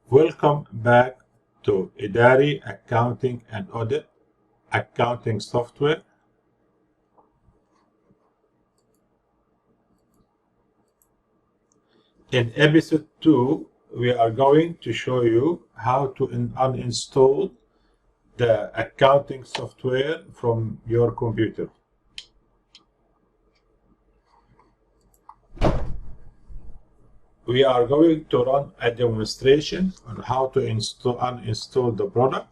Welcome back to Idari Accounting and Audit Accounting Software. In episode 2, we are going to show you how to uninstall the accounting software from your computer. We are going to run a demonstration on how to uninstall the product,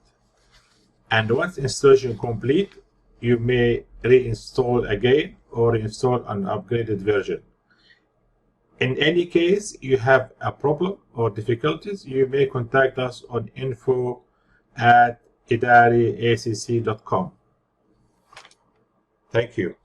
and once installation complete, you may reinstall again or install an upgraded version. In any case you have a problem or difficulties, you may contact us on info@idariacc.com. Thank you.